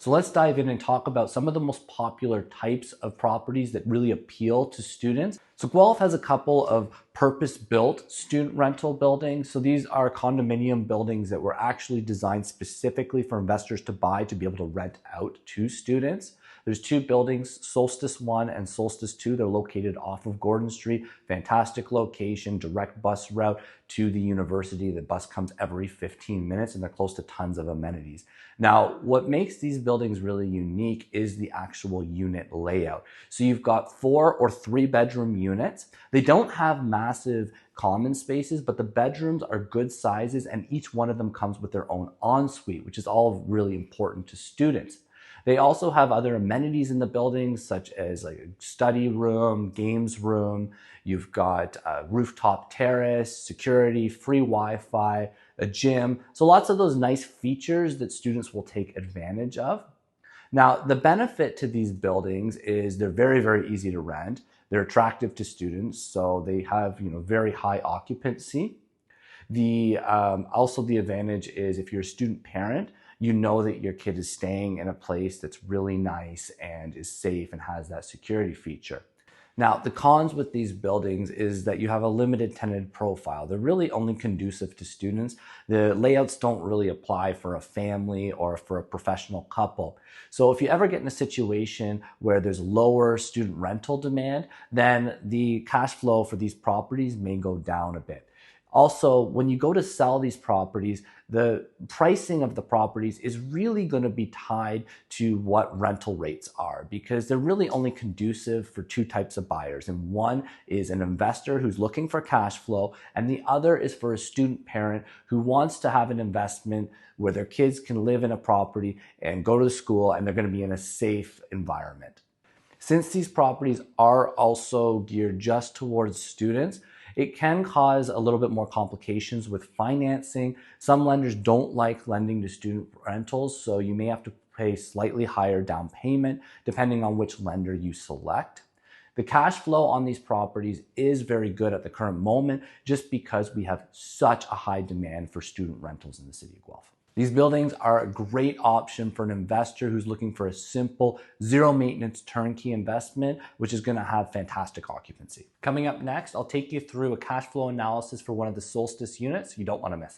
So let's dive in and talk about some of the most popular types of properties that really appeal to students. So Guelph has a couple of purpose-built student rental buildings. So these are condominium buildings that were actually designed specifically for investors to buy to be able to rent out to students. There's two buildings, Solstice 1 and Solstice 2. They're located off of Gordon Street. Fantastic location, direct bus route to the university. The bus comes every 15 minutes and they're close to tons of amenities. Now, what makes these buildings really unique is the actual unit layout. So you've got 4 or 3 bedroom units. They don't have massive common spaces, but the bedrooms are good sizes and each one of them comes with their own ensuite, which is all really important to students. They also have other amenities in the buildings, such as like a study room, games room. You've got a rooftop terrace, security, free Wi-Fi, a gym. So lots of those nice features that students will take advantage of. Now, the benefit to these buildings is they're very, very easy to rent. They're attractive to students, so they have very high occupancy. Also the advantage is if you're a student parent, you know that your kid is staying in a place that's really nice and is safe and has that security feature. Now, the cons with these buildings is that you have a limited tenant profile. They're really only conducive to students. The layouts don't really apply for a family or for a professional couple. So if you ever get in a situation where there's lower student rental demand, then the cash flow for these properties may go down a bit. Also, when you go to sell these properties, the pricing of the properties is really going to be tied to what rental rates are because they're really only conducive for 2 types of buyers. And one is an investor who's looking for cash flow, and the other is for a student parent who wants to have an investment where their kids can live in a property and go to school and they're going to be in a safe environment. Since these properties are also geared just towards students, it can cause a little bit more complications with financing. Some lenders don't like lending to student rentals, so you may have to pay slightly higher down payment depending on which lender you select. The cash flow on these properties is very good at the current moment just because we have such a high demand for student rentals in the city of Guelph. These buildings are a great option for an investor who's looking for a simple, zero maintenance turnkey investment, which is going to have fantastic occupancy. Coming up next, I'll take you through a cash flow analysis for one of the Solstice units you don't want to miss.